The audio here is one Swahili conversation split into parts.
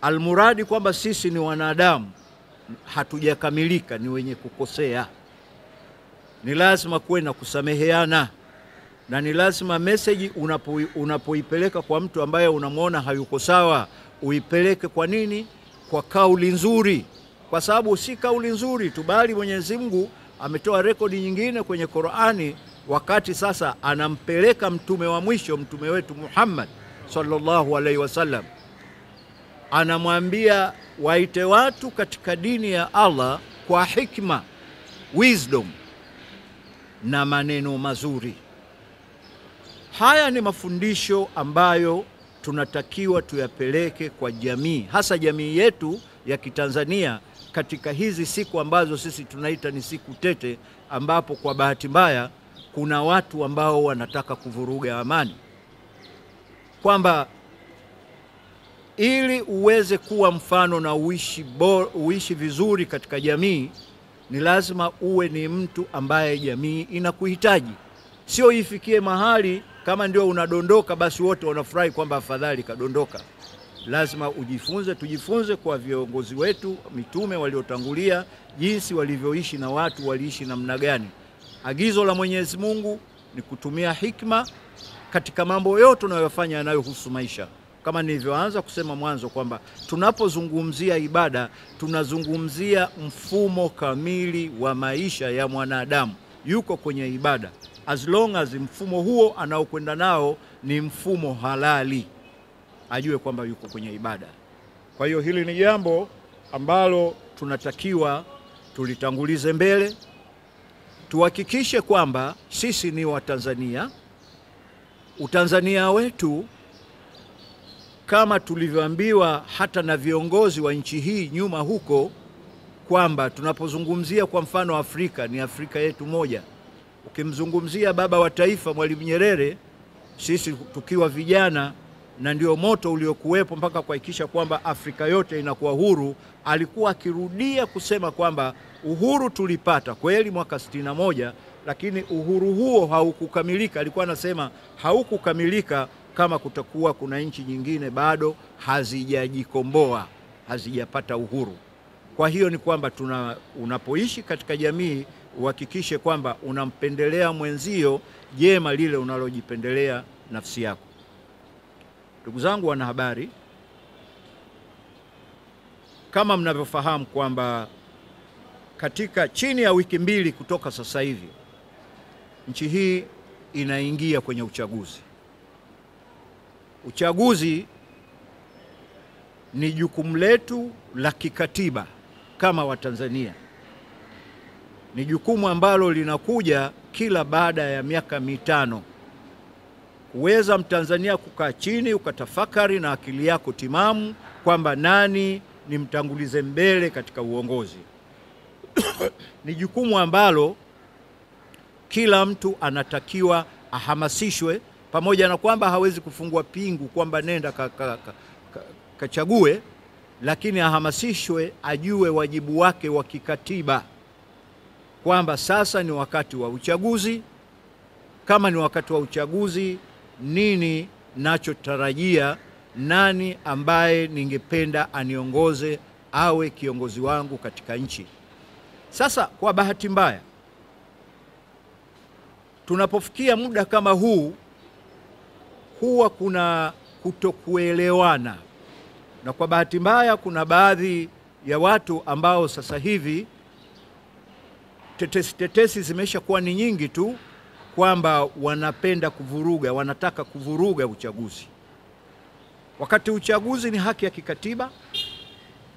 Almuradi kwamba sisi ni wanadamu, hatujakamilika, ni wenye kukosea. Ni lazima kuwe na kusameheana, na ni lazima message unapoipeleka kwa mtu ambaye unamwona hayuko sawa, uipeleke kwa nini? Kwa kauli nzuri. Kwa sababu si kauli nzuri tu, bali Mwenyezi Mungu ametoa rekodi nyingine kwenye Qur'ani, wakati sasa anampeleka mtume wa mwisho, mtume wetu Muhammad sallallahu alaihi wasallam, anamwambia waite watu katika dini ya Allah kwa hikma, wisdom na maneno mazuri. Haya ni mafundisho ambayo tunatakiwa tuyapeleke kwa jamii, hasa jamii yetu ya Kitanzania, katika hizi siku ambazo sisi tunaita ni siku tete, ambapo kwa bahati mbaya kuna watu ambao wanataka kuvuruga amani. Kwamba ili uweze kuwa mfano na uishi vizuri katika jamii, ni lazima uwe ni mtu ambaye jamii inakuhitaji. Sio ifikie mahali kama ndio unadondoka basi wote wanafurahi kwamba afadhali kadondoka. Lazima tujifunze kwa viongozi wetu, mitume waliotangulia, jinsi walivyoishi na watu, waliishi namna gani. Agizo la Mwenyezi Mungu ni kutumia hikma katika mambo yote tunayofanya yanayohusu maisha. Kama nilivyoanza kusema mwanzo kwamba tunapozungumzia ibada, tunazungumzia mfumo kamili wa maisha ya mwanadamu. Yuko kwenye ibada, as long as mfumo huo anaokwenda nao ni mfumo halali, ajue kwamba yuko kwenye ibada. Kwa hiyo hili ni jambo ambalo tunatakiwa tulitangulize mbele. Tuhakikishe kwamba sisi ni Watanzania. Utanzania wetu, kama tulivyoambiwa hata na viongozi wa nchi hii nyuma huko, kwamba tunapozungumzia kwa mfano Afrika, ni Afrika yetu moja. Ukimzungumzia baba wa taifa Mwalimu Nyerere, sisi tukiwa vijana, na ndio moto uliokuwepo mpaka kuhakikisha kwamba Afrika yote inakuwa huru, alikuwa akirudia kusema kwamba uhuru tulipata kweli mwaka 61, lakini uhuru huo haukukamilika. Alikuwa anasema haukukamilika kama kutakuwa kuna nchi nyingine bado hazijajikomboa, hazijapata uhuru. Kwa hiyo ni kwamba unapoishi katika jamii, uhakikishe kwamba unampendelea mwenzio jema lile unalojipendelea nafsi yako. Ndugu zangu wanahabari, kama mnavyofahamu kwamba katika chini ya wiki mbili kutoka sasa hivi, nchi hii inaingia kwenye uchaguzi. Uchaguzi ni jukumu letu la kikatiba kama Watanzania. Ni jukumu ambalo linakuja kila baada ya miaka mitano. Uweza Mtanzania kukaa chini ukatafakari na akili yako timamu kwamba nani ni mtangulize mbele katika uongozi. Ni jukumu ambalo kila mtu anatakiwa ahamasishwe, pamoja na kwamba hawezi kufungua pingu kwamba nenda kachague, lakini ahamasishwe, ajue wajibu wake wa kikatiba, kwamba sasa ni wakati wa uchaguzi. Kama ni wakati wa uchaguzi, nini nachotarajia, nani ambaye ningependa aniongoze awe kiongozi wangu katika nchi. Sasa kwa bahati mbaya, tunapofikia muda kama huu, huwa kuna kutokuelewana, na kwa bahati mbaya kuna baadhi ya watu ambao sasa hivi tetesi zimesha kuwa ni nyingi tu, kwamba wanapenda kuvuruga, wanataka kuvuruga uchaguzi. Wakati uchaguzi ni haki ya kikatiba,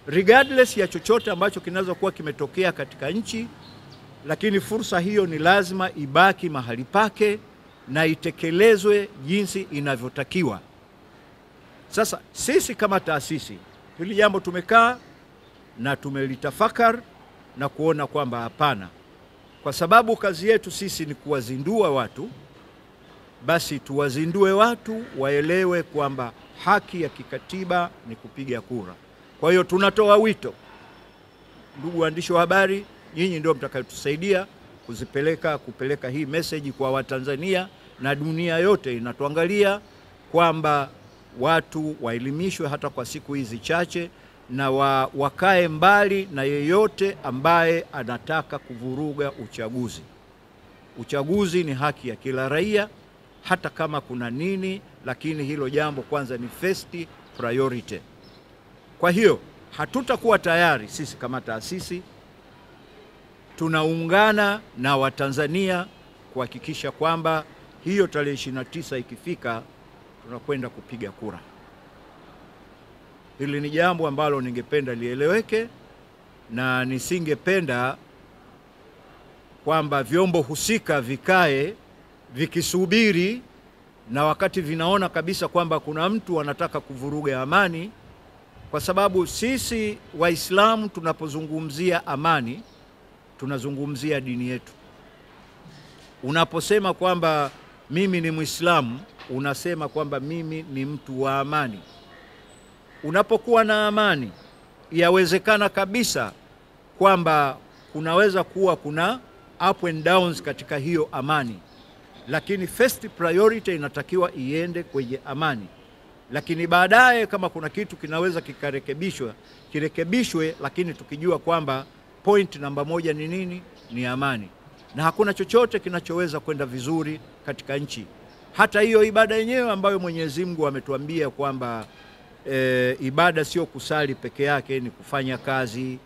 regardless ya chochote ambacho kinaweza kuwa kimetokea katika nchi, lakini fursa hiyo ni lazima ibaki mahali pake na itekelezwe jinsi inavyotakiwa. Sasa sisi kama taasisi, hili jambo tumekaa na tumelitafakari na kuona kwamba hapana, kwa sababu kazi yetu sisi ni kuwazindua watu, basi tuwazindue watu waelewe kwamba haki ya kikatiba ni kupiga kura. Kwa hiyo tunatoa wito, ndugu waandishi wa habari, nyinyi ndio mtakayotusaidia kupeleka hii message kwa Watanzania, na dunia yote inatuangalia kwamba watu waelimishwe hata kwa siku hizi chache, na wakae mbali na yeyote ambaye anataka kuvuruga uchaguzi. Uchaguzi ni haki ya kila raia, hata kama kuna nini, lakini hilo jambo kwanza ni first priority. Kwa hiyo hatutakuwa tayari sisi kama taasisi, tunaungana na Watanzania kuhakikisha kwamba hiyo tarehe 29 ikifika tunakwenda kupiga kura. Hili ni jambo ambalo ningependa lieleweke, na nisingependa kwamba vyombo husika vikae vikisubiri, na wakati vinaona kabisa kwamba kuna mtu anataka kuvuruga amani, kwa sababu sisi Waislamu tunapozungumzia amani tunazungumzia dini yetu. Unaposema kwamba mimi ni Muislamu, unasema kwamba mimi ni mtu wa amani. Unapokuwa na amani, yawezekana kabisa kwamba kunaweza kuwa kuna up and downs katika hiyo amani, lakini first priority inatakiwa iende kwenye amani. Lakini baadaye kama kuna kitu kinaweza kikarekebishwa, kirekebishwe, lakini tukijua kwamba point namba 1 ni nini? Ni amani. Na hakuna chochote kinachoweza kwenda vizuri katika nchi. Hata hiyo ibada yenyewe ambayo Mwenyezi Mungu ametuambia kwamba ibada sio kusali peke yake, ni kufanya kazi,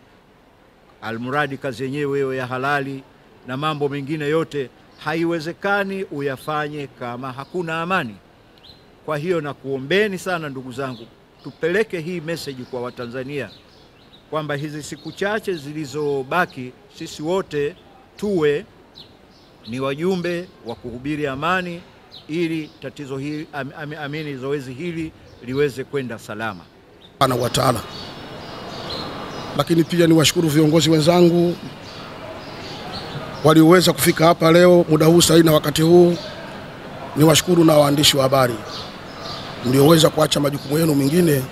almuradi kazi yenyewe hiyo ya halali, na mambo mengine yote haiwezekani uyafanye kama hakuna amani. Kwa hiyo na kuombeni sana ndugu zangu, tupeleke hii message kwa Watanzania kwamba hizi siku chache zilizobaki sisi wote tuwe ni wajumbe wa kuhubiri amani, ili tatizo hili amini zoezi hili liweze kwenda salama. Ana wa Taala. Lakini pia niwashukuru viongozi wenzangu walioweza kufika hapa leo muda huu sahihi na wakati huu. Niwashukuru na waandishi wa habari mlioweza kuacha majukumu yenu mengine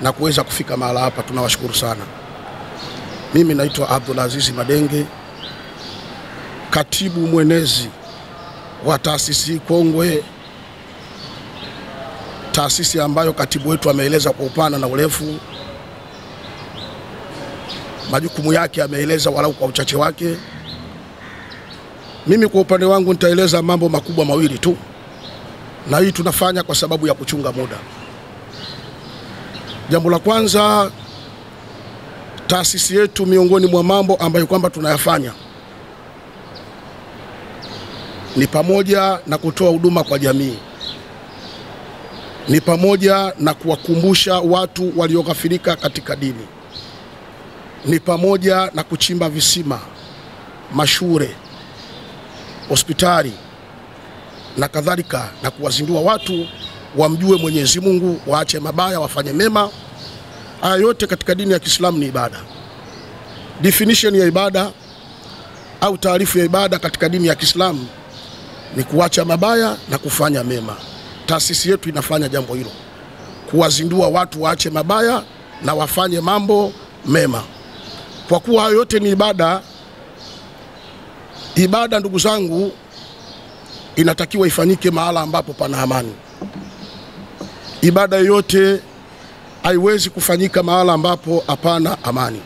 na kuweza kufika mahali hapa, tunawashukuru sana. Mimi naitwa Abdulaziz Madenge, katibu mwenezi wa taasisi kongwe, taasisi ambayo katibu wetu ameeleza kwa upana na urefu. Majukumu yake ameeleza walau kwa uchache wake. Mimi kwa upande wangu nitaeleza mambo makubwa mawili tu, na hii tunafanya kwa sababu ya kuchunga muda. Jambo la kwanza, taasisi yetu miongoni mwa mambo ambayo kwamba tunayafanya ni pamoja na kutoa huduma kwa jamii, ni pamoja na kuwakumbusha watu walioghafilika katika dini, ni pamoja na kuchimba visima, mashule, hospitali na kadhalika, na kuwazindua watu wamjue Mwenyezi Mungu, waache mabaya, wafanye mema. Haya yote katika dini ya Kiislamu ni ibada. Definition ya ibada au taarifu ya ibada katika dini ya Kiislamu ni kuacha mabaya na kufanya mema. Taasisi yetu inafanya jambo hilo, kuwazindua watu waache mabaya na wafanye mambo mema. Kwa kuwa hayo yote ni ibada, ibada ndugu zangu inatakiwa ifanyike mahala ambapo pana amani. Ibada yote haiwezi kufanyika mahala ambapo hapana amani.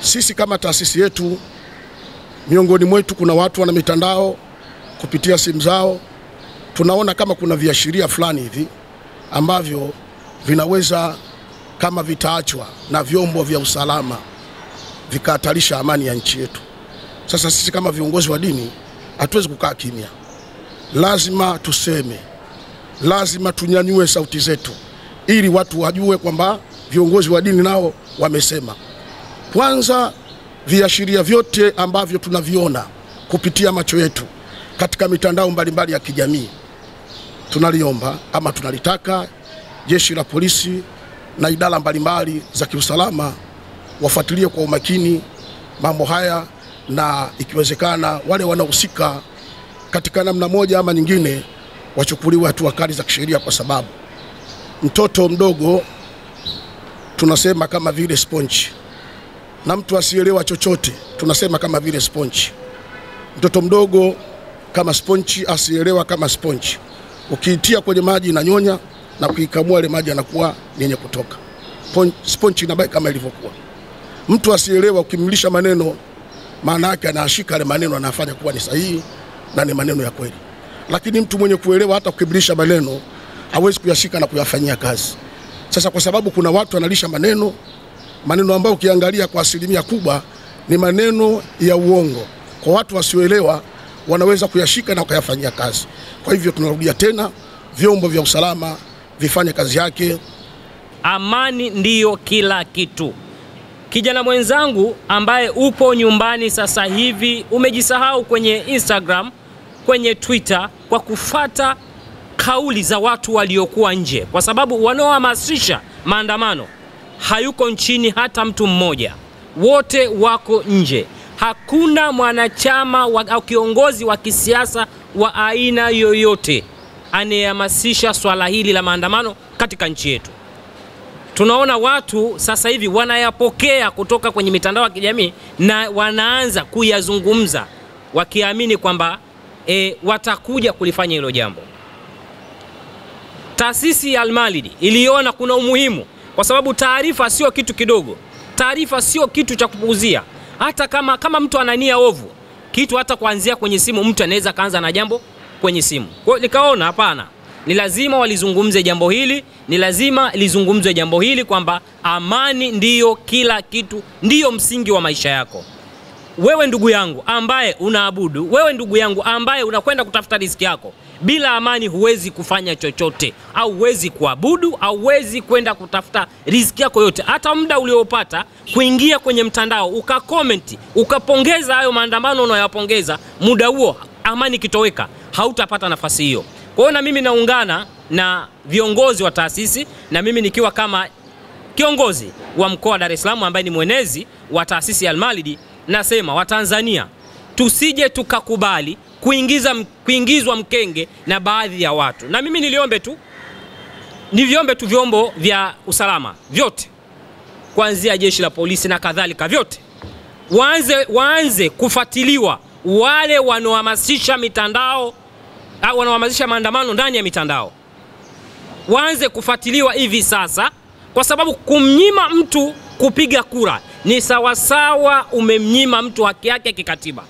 Sisi kama taasisi yetu, miongoni mwetu kuna watu wana mitandao, kupitia simu zao tunaona kama kuna viashiria fulani hivi ambavyo vinaweza kama vitaachwa na vyombo vya usalama vikahatarisha amani ya nchi yetu. Sasa sisi kama viongozi wa dini hatuwezi kukaa kimya. Lazima tuseme, lazima tunyanyue sauti zetu ili watu wajue kwamba viongozi wa dini nao wamesema. Kwanza, viashiria vyote ambavyo tunaviona kupitia macho yetu katika mitandao mbalimbali ya kijamii, tunaliomba ama tunalitaka jeshi la polisi na idara mbalimbali za kiusalama wafuatilie kwa umakini mambo haya, na ikiwezekana wale wanaohusika katika namna moja ama nyingine wachukuliwe hatua kali za kisheria, kwa sababu mtoto mdogo tunasema kama vile sponge, na mtu asielewa chochote tunasema kama vile sponge. Mtoto mdogo kama sponge, asielewa kama sponge. Ukiitia kwenye maji inanyonya, na kuikamua ile maji yanakuwa yenye kutoka. Sponge inabaki kama ilivyokuwa. Mtu asielewa ukimlisha maneno, maana yake anashika ile maneno anafanya kuwa ni sahihi na ni maneno ya kweli. Lakini mtu mwenye kuelewa hata ukimlisha maneno hawezi kuyashika na kuyafanyia kazi. Sasa kwa sababu kuna watu wanalisha maneno ambayo ukiangalia kwa asilimia kubwa ni maneno ya uongo. Kwa watu wasioelewa wanaweza kuyashika na kuyafanyia kazi. Kwa hivyo tunarudia tena, vyombo vya usalama vifanye kazi yake. Amani ndiyo kila kitu. Kijana mwenzangu ambaye upo nyumbani sasa hivi, umejisahau kwenye Instagram, kwenye Twitter kwa kufata kauli za watu waliokuwa nje, kwa sababu wanaohamasisha maandamano hayuko nchini hata mtu mmoja, wote wako nje. Hakuna mwanachama au kiongozi wa kisiasa wa aina yoyote anayehamasisha swala hili la maandamano katika nchi yetu. Tunaona watu sasa hivi wanayapokea kutoka kwenye mitandao ya kijamii na wanaanza kuyazungumza wakiamini kwamba watakuja kulifanya hilo jambo. Taasisi ya Al-Malidi iliona kuna umuhimu, kwa sababu taarifa sio kitu kidogo. Taarifa sio kitu cha kupuuzia. Hata kama mtu anania ovu, kitu hata kuanzia kwenye simu mtu anaweza kaanza na jambo kwenye simu. Kwa hiyo nikaona hapana, ni lazima walizungumze jambo hili, ni lazima lizungumzwe jambo hili kwamba amani ndiyo kila kitu, ndiyo msingi wa maisha yako. Wewe ndugu yangu ambaye unaabudu, wewe ndugu yangu ambaye unakwenda kutafuta riziki yako, bila amani huwezi kufanya chochote, au huwezi kuabudu, au huwezi kwenda kutafuta riziki yako yote. Hata muda uliopata kuingia kwenye mtandao ukakomenti, ukapongeza hayo maandamano unayopongeza, muda huo amani kitoweka, hautapata nafasi hiyo. Kwa hiyo na mimi naungana na viongozi wa taasisi, na mimi nikiwa kama kiongozi wa mkoa wa Dar es Salaam ambaye ni mwenezi wa taasisi ya Al-Malidi, nasema Watanzania tusije tukakubali kuingizwa mkenge na baadhi ya watu. Na mimi niliombe tu vyombo vya usalama vyote, kuanzia jeshi la polisi na kadhalika, vyote waanze kufuatiliwa wale wanaohamasisha mitandao au wanaohamasisha maandamano ndani ya mitandao. Waanze kufuatiliwa hivi sasa, kwa sababu kumnyima mtu kupiga kura ni sawasawa umemnyima mtu haki yake kikatiba.